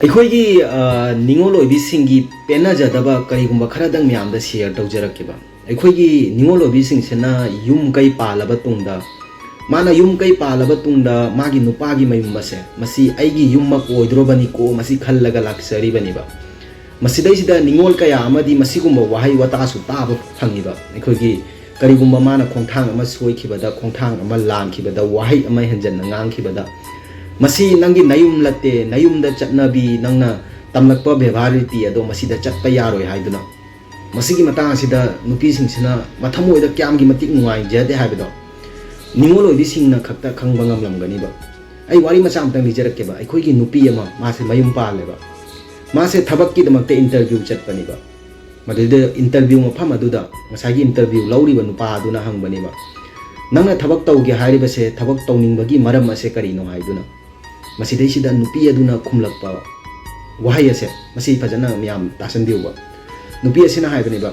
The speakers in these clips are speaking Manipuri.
ꯑꯩꯈꯣꯏꯒꯤ ꯅꯤꯡꯉꯣꯜ ꯑꯣꯏꯕꯤꯁꯤꯡꯒꯤ ꯄꯦꯟꯅꯖꯗꯕ ꯀꯔꯤꯒꯨꯝꯕ ꯈꯔꯗꯪ ꯃꯌꯥꯝꯗ ꯁꯦꯌꯔ ꯇꯧꯖꯔꯛꯀꯦꯕ ꯑꯩꯈꯣꯏꯒꯤ ꯅꯤꯡꯉꯣꯜ ꯑꯣꯏꯕꯤꯁꯤꯡꯁꯤꯅ ꯌꯨꯝ ꯀꯩ ꯄꯥꯜꯂꯕ ꯇꯨꯡꯗ ꯃꯥꯅ ꯌꯨꯝ ꯀꯩ ꯄꯥꯜꯂꯕ ꯇꯨꯡꯗ ꯃꯥꯒꯤ ꯅꯨꯄꯥꯒꯤ ꯃꯌꯨꯝ ꯑꯁꯦ ꯃꯁꯤ ꯑꯩꯒꯤ ꯌꯨꯝꯃꯛ ꯑꯣꯏꯗ꯭ꯔꯣꯕꯅꯤꯀꯣ ꯃꯁꯤ ꯈꯜꯂꯒ ꯂꯥꯛꯆꯔꯤꯕꯅꯤꯕ ꯃꯁꯤꯗꯩꯁꯤꯗ ꯅꯤꯡꯉꯣꯜ ꯀꯌꯥ ꯑꯃꯗꯤ ꯃꯁꯤꯒꯨꯝꯕ ꯋꯥꯍꯩ ꯋꯥꯇꯥꯁꯨ ꯇꯥꯕ ꯐꯪꯉꯤꯕ ꯑꯩꯈꯣꯏꯒꯤ ꯀꯔꯤꯒꯨꯝꯕ ꯃꯥꯅ ꯈꯣꯡꯊꯥꯡ ꯑꯃ ꯁꯣꯏꯈꯤꯕꯗ ꯈꯣꯡꯊꯥꯡ ꯑꯃ ꯂꯥꯟꯈꯤꯕꯗ ꯋꯥꯍꯩ ꯑꯃ ꯍꯦꯟꯖꯟꯅ ꯉꯥꯡꯈꯤꯕꯗ ꯃꯁꯤ ꯅꯪꯒꯤ ꯅꯌꯨꯝ ꯂꯠꯇꯦ ꯅꯌꯨꯝꯗ ꯆꯠꯅꯕꯤ ꯅꯪꯅ ꯇꯝꯂꯛꯄ ꯕꯦꯚꯥꯔ ꯔꯤꯇꯤ ꯑꯗꯣ ꯃꯁꯤꯗ ꯆꯠꯄ ꯌꯥꯔꯣꯏ ꯍꯥꯏꯗꯨꯅ ꯃꯁꯤꯒꯤ ꯃꯇꯥꯡ ꯑꯁꯤꯗ ꯅꯨꯄꯤꯁꯤꯡꯁꯤꯅ ꯃꯊꯃꯣꯏꯗ ꯀꯌꯥꯝꯒꯤ ꯃꯇꯤꯛ ꯅꯨꯡꯉꯥꯏꯖꯗꯦ ꯍꯥꯏꯕꯗꯣ ꯅꯤꯡꯉꯣꯜ ꯑꯣꯏꯕꯤꯁꯤꯡꯅ ꯈꯛꯇ ꯈꯪꯕ ꯉꯝꯂꯝꯒꯅꯤꯕ ꯑꯩ ꯋꯥꯔꯤ ꯃꯆꯥ ꯑꯃꯇꯪ ꯂꯤꯖꯔꯛꯀꯦꯕ ꯑꯩꯈꯣꯏꯒꯤ ꯅꯨꯄꯤ ꯑꯃ ꯃꯥꯁꯦ ꯃꯌꯨꯝ ꯄꯥꯜꯂꯦꯕ ꯃꯥꯁꯦ ꯊꯕꯛꯀꯤꯗꯃꯛꯇ ꯏꯟꯇꯔꯚ꯭ꯌꯨ ꯆꯠꯄꯅꯦꯕ ꯃꯗꯨꯗ ꯏꯟꯇꯔꯚ꯭ꯌꯨ ꯃꯐꯝ ꯑꯗꯨꯗ ꯉꯁꯥꯏꯒꯤ ꯏꯟꯇꯔꯚ꯭ꯌꯨ ꯂꯧꯔꯤꯕ ꯅꯨꯄꯥ ꯑꯗꯨꯅ ꯍꯪꯕꯅꯦꯕ ꯅꯪꯅ ꯊꯕꯛ ꯇꯧꯒꯦ ꯍꯥꯏꯔꯤꯕꯁꯦ ꯊꯕꯛ ꯇꯧꯅꯤꯡꯕꯒꯤ ꯃꯔꯝ ꯑꯁꯦ ꯀꯔꯤꯅꯣ ꯍꯥꯏꯗꯨꯅ ꯃꯁꯤꯗꯩꯁꯤꯗ ꯅꯨꯄꯤ ꯑꯗꯨꯅ ꯈꯨꯝꯂꯛꯄ ꯋꯥꯍꯩ ꯑꯁꯦ ꯃꯁꯤ ꯐꯖꯅ ꯃꯌꯥꯝ ꯇꯥꯁꯟꯕꯤꯌꯨꯕ ꯅꯨꯄꯤ ꯑꯁꯤꯅ ꯍꯥꯏꯕꯅꯦꯕ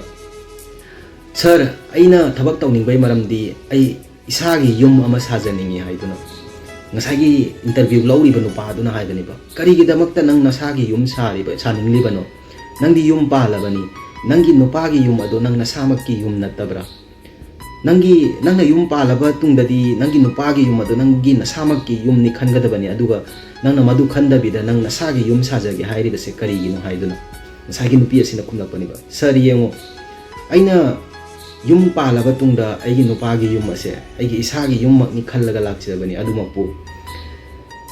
ꯁꯔ ꯑꯩꯅ ꯊꯕꯛ ꯇꯧꯅꯤꯡꯕꯒꯤ ꯃꯔꯝꯗꯤ ꯑꯩ ꯏꯁꯥꯒꯤ ꯌꯨꯝ ꯑꯃ ꯁꯥꯖꯅꯤꯡꯉꯤ ꯍꯥꯏꯗꯨꯅ ꯉꯁꯥꯏꯒꯤ ꯏꯟꯇꯔꯚ꯭ꯌꯨ ꯂꯧꯔꯤꯕ ꯅꯨꯄꯥ ꯑꯗꯨꯅ ꯍꯥꯏꯕꯅꯦꯕ ꯀꯔꯤꯒꯤꯗꯃꯛꯇ ꯅꯪ ꯅꯁꯥꯒꯤ ꯌꯨꯝ ꯁꯥꯅꯤꯡꯂꯤꯕꯅꯣ ꯅꯪꯗꯤ ꯌꯨꯝ ꯄꯥꯜꯂꯕꯅꯤ ꯅꯪꯒꯤ ꯅꯨꯄꯥꯒꯤ ꯌꯨꯝ ꯑꯗꯣ ꯅꯪ ꯅꯁꯥꯃꯛꯀꯤ ꯌꯨꯝ ꯅꯠꯇꯕ꯭ꯔꯥ ꯅꯪꯅ ꯌꯨꯝ ꯄꯥꯜꯂꯕ ꯇꯨꯡꯗꯗꯤ ꯅꯪꯒꯤ ꯅꯨꯄꯥꯒꯤ ꯌꯨꯝ ꯑꯗꯣ ꯅꯪꯒꯤ ꯅꯁꯥꯃꯛꯀꯤ ꯌꯨꯝꯅꯤ ꯈꯟꯒꯗꯕꯅꯤ ꯑꯗꯨꯒ ꯅꯪꯅ ꯃꯗꯨ ꯈꯟꯗꯕꯤꯗ ꯅꯪ ꯅꯁꯥꯒꯤ ꯌꯨꯝ ꯁꯥꯖꯒꯦ ꯍꯥꯏꯔꯤꯕꯁꯦ ꯀꯔꯤꯒꯤꯅꯣ ꯍꯥꯏꯗꯨꯅ ꯉꯁꯥꯏꯒꯤ ꯅꯨꯄꯤ ꯑꯁꯤꯅ ꯈꯨꯝꯂꯛꯄꯅꯦꯕ ꯁꯔ ꯌꯦꯡꯉꯣ ꯑꯩꯅ ꯌꯨꯝ ꯄꯥꯜꯂꯕ ꯇꯨꯡꯗ ꯑꯩꯒꯤ ꯅꯨꯄꯥꯒꯤ ꯌꯨꯝ ꯑꯁꯦ ꯑꯩꯒꯤ ꯏꯁꯥꯒꯤ ꯌꯨꯝꯃꯛꯅꯤ ꯈꯜꯂꯒ ꯂꯥꯛꯆꯕꯅꯤ ꯑꯗꯨꯃꯛꯄꯨ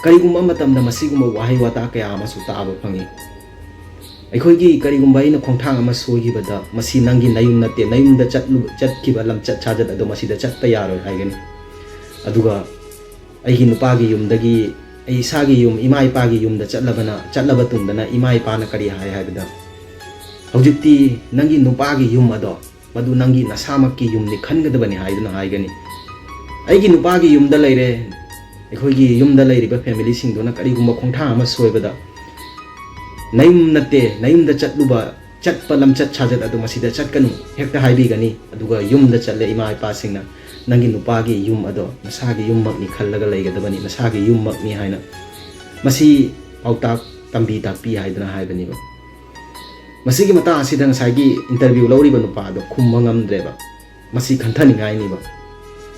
ꯀꯔꯤꯒꯨꯝꯕ ꯃꯇꯝꯗ ꯃꯁꯤꯒꯨꯝꯕ ꯋꯥꯍꯩ ꯋꯥꯇꯥ ꯀꯌꯥ ꯑꯃꯁꯨ ꯇꯥꯕ ꯐꯪꯉꯤ ꯑꯩꯈꯣꯏꯒꯤ ꯀꯔꯤꯒꯨꯝꯕ ꯑꯩꯅ ꯈꯣꯡꯊꯥꯡ ꯑꯃ ꯁꯣꯏꯈꯤꯕꯗ ꯃꯁꯤ ꯅꯪꯒꯤ ꯅꯌꯨꯝ ꯅꯠꯇꯦ ꯅꯌꯨꯝꯗ ꯆꯠꯈꯤꯕ ꯂꯝꯆꯠ ꯁꯥꯖꯠ ꯑꯗꯣ ꯃꯁꯤꯗ ꯆꯠꯄ ꯌꯥꯔꯣꯏ ꯍꯥꯏꯒꯅꯤ ꯑꯗꯨꯒ ꯑꯩꯒꯤ ꯅꯨꯄꯥꯒꯤ ꯌꯨꯝꯗꯒꯤ ꯑꯩ ꯏꯁꯥꯒꯤ ꯌꯨꯝ ꯏꯃꯥ ꯏꯄꯥꯒꯤ ꯌꯨꯝꯗ ꯆꯠꯂꯕ ꯇꯨꯡꯗꯅ ꯏꯃꯥ ꯏꯄꯥꯅ ꯀꯔꯤ ꯍꯥꯏꯕꯗ ꯍꯧꯖꯤꯛꯇꯤ ꯅꯪꯒꯤ ꯅꯨꯄꯥꯒꯤ ꯌꯨꯝ ꯑꯗꯣ ꯃꯗꯨ ꯅꯪꯒꯤ ꯅꯁꯥꯃꯛꯀꯤ ꯌꯨꯝꯅꯤ ꯈꯟꯒꯗꯕꯅꯤ ꯍꯥꯏꯗꯨꯅ ꯍꯥꯏꯒꯅꯤ ꯑꯩꯒꯤ ꯅꯨꯄꯥꯒꯤ ꯌꯨꯝꯗ ꯂꯩꯔꯦ ꯑꯩꯈꯣꯏꯒꯤ ꯌꯨꯝꯗ ꯂꯩꯔꯤꯕ ꯐꯦꯃꯤꯂꯤꯁꯤꯡꯗꯨꯅ ꯀꯔꯤꯒꯨꯝꯕ ꯈꯣꯡꯊꯥꯡ ꯑꯃ ꯁꯣꯏꯕꯗ ꯅꯌꯨꯝ ꯅꯠꯇꯦ ꯅꯌꯨꯝꯗ ꯆꯠꯄ ꯂꯝꯆꯠ ꯁꯥꯖꯠ ꯑꯗꯨ ꯃꯁꯤꯗ ꯆꯠꯀꯅꯨ ꯍꯦꯛꯇ ꯍꯥꯏꯕꯤꯒꯅꯤ ꯑꯗꯨꯒ ꯌꯨꯝꯗ ꯆꯠꯂꯦ ꯏꯃꯥ ꯏꯄꯥꯁꯤꯡꯅ ꯅꯪꯒꯤ ꯅꯨꯄꯥꯒꯤ ꯌꯨꯝ ꯑꯗꯣ ꯅꯁꯥꯒꯤ ꯌꯨꯝꯃꯛꯅꯤ ꯈꯜꯂꯒ ꯂꯩꯒꯗꯕꯅꯤ ꯅꯁꯥꯒꯤ ꯌꯨꯝꯃꯛꯅꯤ ꯍꯥꯏꯅ ꯃꯁꯤ ꯄꯥꯎꯇꯥꯛ ꯇꯝꯕꯤ ꯇꯥꯛꯄꯤ ꯍꯥꯏꯗꯨꯅ ꯍꯥꯏꯕꯅꯦꯕ ꯃꯁꯤꯒꯤ ꯃꯇꯥꯡ ꯑꯁꯤꯗ ꯉꯁꯥꯏꯒꯤ ꯏꯟꯇꯔꯚ꯭ꯌꯨ ꯂꯧꯔꯤꯕ ꯅꯨꯄꯥꯗꯣ ꯈꯨꯝꯕ ꯉꯝꯗ꯭ꯔꯦꯕ ꯃꯁꯤ ꯈꯟꯊꯅꯤꯡꯉꯥꯏꯅꯤꯕ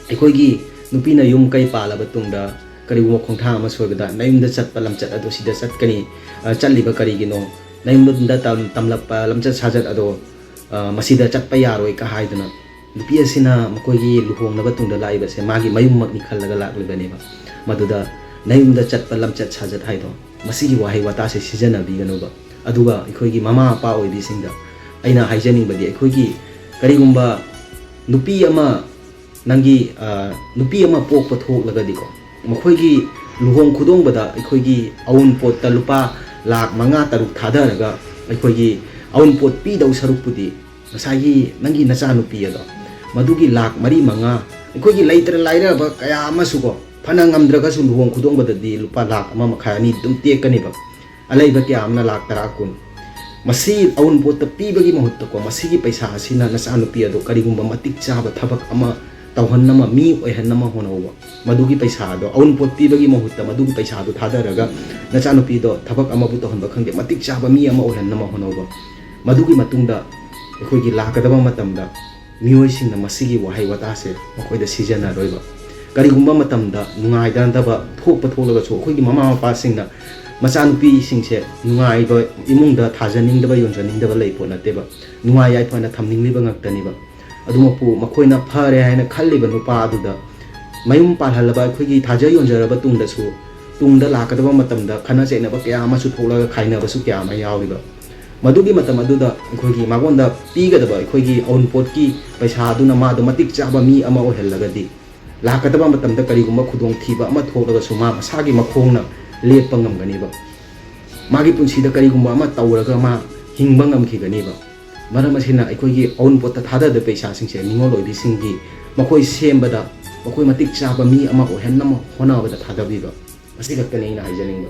ꯑꯩꯈꯣꯏꯒꯤ ꯅꯨꯄꯤꯅ ꯌꯨꯝ ꯀꯩ ꯄꯥꯜꯂꯕ ꯇꯨꯡꯗ ꯀꯔꯤꯒꯨꯝꯕ ꯈꯣꯡꯊꯥꯡ ꯑꯃ ꯁꯣꯏꯕꯗ ꯅꯌꯨꯝꯗ ꯆꯠꯄ ꯂꯝꯆꯠ ꯑꯗꯣ ꯁꯤꯗ ꯆꯠꯂꯤꯕ ꯀꯔꯤꯒꯤꯅꯣ ꯅꯌꯨꯝꯗ ꯇꯝꯂꯛꯄ ꯂꯝꯆꯠ ꯁꯥꯖꯠ ꯑꯗꯣ ꯃꯁꯤꯗ ꯆꯠꯄ ꯌꯥꯔꯣꯏ ka ꯍꯥꯏꯗꯨꯅ ꯅꯨꯄꯤ ꯑꯁꯤꯅ ꯃꯈꯣꯏꯒꯤ ꯂꯨꯍꯣꯡꯅꯕ ꯇꯨꯡꯗ ꯂꯥꯛꯏꯕꯁꯦ ꯃꯥꯒꯤ ꯃꯌꯨꯝꯃꯛꯅꯤ ꯈꯜꯂꯒ ꯂꯥꯛꯂꯤꯕꯅꯦꯕ ꯃꯗꯨꯗ ꯅꯌꯨꯝꯗ ꯆꯠꯄ ꯂꯝꯆꯠ ꯁꯥꯖꯠ ꯍꯥꯏꯗꯣ ꯃꯁꯤꯒꯤ ꯋꯥꯍꯩ ꯋꯥꯇꯥꯁꯦ ꯁꯤꯖꯤꯟꯅꯕꯤꯒꯅꯨꯕ ꯑꯗꯨꯒ ꯑꯩꯈꯣꯏꯒꯤ ꯃꯃꯥ ꯃꯄꯥ ꯑꯣꯏꯕꯤꯁꯤꯡꯗ ꯑꯩꯅ ꯍꯥꯏꯖꯅꯤꯡꯕꯗꯤ ꯑꯩꯈꯣꯏꯒꯤ ꯀꯔꯤꯒꯨꯝꯕ ꯅꯨꯄꯤ ꯑꯃ ꯄꯣꯛꯄ ꯊꯣꯛꯂꯒꯗꯤꯀꯣ ꯃꯈꯣꯏꯒꯤ ꯂꯨꯍꯣꯡ ꯈꯨꯗꯣꯡꯕꯗ ꯑꯩꯈꯣꯏꯒꯤ ꯑꯎꯟꯄꯣꯠꯇ ꯂꯨꯄꯥ ꯂꯥꯛ 5-6 ꯊꯥꯗꯔꯒ ꯑꯩꯈꯣꯏꯒꯤ ꯑꯎꯟꯄꯣꯠ ꯄꯤꯗꯧ ꯁꯔꯨꯛꯄꯨꯗꯤ ꯉꯁꯥꯏꯒꯤ ꯅꯪꯒꯤ ꯅꯆꯥꯅꯨꯄꯤ ꯑꯗꯣ ꯃꯗꯨꯒꯤ ꯂꯥꯛ 4-5 ꯑꯩꯈꯣꯏꯒꯤ ꯂꯩꯇ꯭ꯔ ꯂꯥꯏꯔꯕ ꯀꯌꯥ ꯑꯃꯁꯨꯀꯣ ꯐꯅ ꯉꯝꯗ꯭ꯔꯒꯁꯨ ꯂꯨꯍꯣꯡ ꯈꯨꯗꯣꯡꯕꯗꯗꯤ ꯂꯨꯄꯥ ꯂꯥꯛ 1.5-2 ꯑꯗꯨꯝ ꯇꯦꯛꯀꯅꯤꯕ ꯑꯂꯩꯕ ꯀꯌꯥ ꯑꯃꯅ ꯂꯥꯛ 10-20 ꯃꯁꯤ ꯑꯎꯟꯄꯣꯠꯇ ꯄꯤꯕꯒꯤ ꯃꯍꯨꯠꯇꯀꯣ ꯃꯁꯤꯒꯤ ꯄꯩꯁꯥ ꯑꯁꯤꯅ ꯅꯆꯥꯅꯨꯄꯤ ꯑꯗꯣ ꯀꯔꯤꯒꯨꯝꯕ ꯃꯇꯤꯛ ꯆꯥꯕ ꯊꯕꯛ ꯑꯃ ꯇꯧꯍꯟꯅꯕ ꯃꯤ ꯑꯣꯏꯍꯟꯅꯕ ꯍꯣꯠꯅꯧꯕ ꯃꯗꯨꯒꯤ ꯄꯩꯁꯥꯗꯣ ꯑꯎꯟꯄꯣꯠ ꯄꯤꯕꯒꯤ ꯃꯍꯨꯠꯇ ꯃꯗꯨꯒꯤ ꯄꯩꯁꯥꯗꯣ ꯊꯥꯗꯔꯒ ꯅꯆꯥꯅꯨꯄꯤꯗꯣ ꯊꯕꯛ ꯑꯃꯕꯨ ꯇꯧꯍꯟꯕ ꯈꯪꯗꯦ ꯃꯇꯤꯛ ꯆꯥꯕ ꯃꯤ ꯑꯃ ꯑꯣꯏꯍꯟꯅꯕ ꯍꯣꯠꯅꯧꯕ ꯃꯗꯨꯒꯤ ꯃꯇꯨꯡꯗ ꯑꯩꯈꯣꯏꯒꯤ ꯂꯥꯛꯀꯗꯕ ꯃꯇꯝꯗ ꯃꯤꯑꯣꯏꯁꯤꯡꯅ ꯃꯁꯤꯒꯤ ꯋꯥꯍꯩ ꯋꯥꯇꯥꯁꯦ ꯃꯈꯣꯏꯗ ꯁꯤꯖꯤꯟꯅꯔꯣꯏꯕ ꯀꯔꯤꯒꯨꯝꯕ ꯃꯇꯝꯗ ꯅꯨꯡꯉꯥꯏꯗꯅꯕ ꯊꯣꯛꯂꯒꯁꯨ ꯑꯩꯈꯣꯏꯒꯤ ꯃꯃꯥ ꯃꯄꯥꯁꯤꯡꯅ ꯃꯆꯥꯅꯨꯄꯤꯁꯤꯡꯁꯦ ꯅꯨꯡꯉꯥꯏꯕ ꯏꯃꯨꯡꯗ ꯊꯥꯖꯅꯤꯡꯗꯕ ꯌꯣꯟꯖꯅꯤꯡꯗꯕ ꯂꯩ ꯄꯣꯠ ꯅꯠꯇꯦꯕ ꯅꯨꯡꯉꯥꯏ ꯌꯥꯏꯐꯅ ꯊꯝꯅꯤꯡꯂꯤꯕ ꯉꯥꯛꯇꯅꯦꯕ ꯑꯗꯨꯃꯛꯄꯨ ꯃꯈꯣꯏꯅ ꯐꯔꯦ ꯍꯥꯏꯅ ꯈꯜꯂꯤꯕ ꯅꯨꯄꯥ ꯑꯗꯨꯗ ꯃꯌꯨꯝ ꯄꯥꯜꯍꯜꯂꯕ ꯑꯩꯈꯣꯏꯒꯤ ꯊꯥꯖ ꯌꯣꯟꯖꯔꯕ ꯇꯨꯡꯗꯁꯨ ꯇꯨꯡꯗ ꯂꯥꯛꯀꯗꯕ ꯃꯇꯝꯗ ꯈꯟꯅ ꯆꯩꯅꯕ ꯀꯌా ꯑꯃꯁꯨ ꯊꯣꯛꯂꯒ ꯈꯥꯏꯅꯕꯁꯨ ꯀꯌా ꯑꯃ ꯌꯥꯎꯔꯤꯕ ꯃꯗꯨꯒꯤ ꯃꯇꯝ ꯑꯗꯨꯗ ꯑꯩꯈꯣꯏꯒꯤ ꯃꯉꯣꯟꯗ ꯄꯤꯒꯗꯕ ꯑꯩꯈꯣꯏꯒꯤ ꯑꯎꯟꯄꯣꯠꯀꯤ ꯄꯩꯁꯥ ꯑꯗꯨꯅ ꯃꯥꯗꯣ ꯃꯇꯤꯛ ꯆꯥꯕ ꯃꯤ ꯑꯃ ꯑꯣꯏꯍꯜꯂꯒꯗꯤ ꯂꯥꯛꯀꯗꯕ ꯃꯇꯝꯗ ꯀꯔꯤꯒꯨꯝꯕ ꯈꯨꯗꯣꯡꯊꯤꯕ ꯑꯃ ꯊꯣꯛꯂꯒꯁꯨ ꯃꯥ ꯃꯁꯥꯒꯤ ꯃꯈꯣꯡꯅ ꯂꯦꯞꯄ ꯉꯝꯒꯅꯤꯕ ꯃꯥꯒꯤ ꯄꯨꯟꯁꯤꯗ ꯀꯔꯤꯒꯨꯝꯕ ꯑꯃ ꯇꯧꯔꯒ ꯃꯥ ꯍꯤꯡꯕ ꯉꯝꯈꯤꯒꯅꯤꯕ ꯃꯔꯝ ꯑꯁꯤꯅ ꯑꯩꯈꯣꯏꯒꯤ ꯑꯎꯟꯄꯣꯠꯇ ꯊꯥꯗꯕ ꯄꯩꯁꯥꯁꯤꯡꯁꯦ ꯅꯤꯡꯉꯣꯜ ꯑꯣꯏꯕꯤꯁꯤꯡꯒꯤ ꯃꯈꯣꯏ ꯁꯦꯝꯕꯗ ꯃꯈꯣꯏ ꯃꯇꯤꯛ ꯆꯥꯕ ꯃꯤ ꯑꯃ ꯑꯣꯏꯍꯟꯅꯕ ꯍꯣꯠꯅꯕꯗ ꯊꯥꯗꯕꯤꯕ ꯃꯁꯤ ꯈꯛꯇꯅꯤ ꯑꯩꯅ ꯍꯥꯏꯖꯅꯤꯡꯕ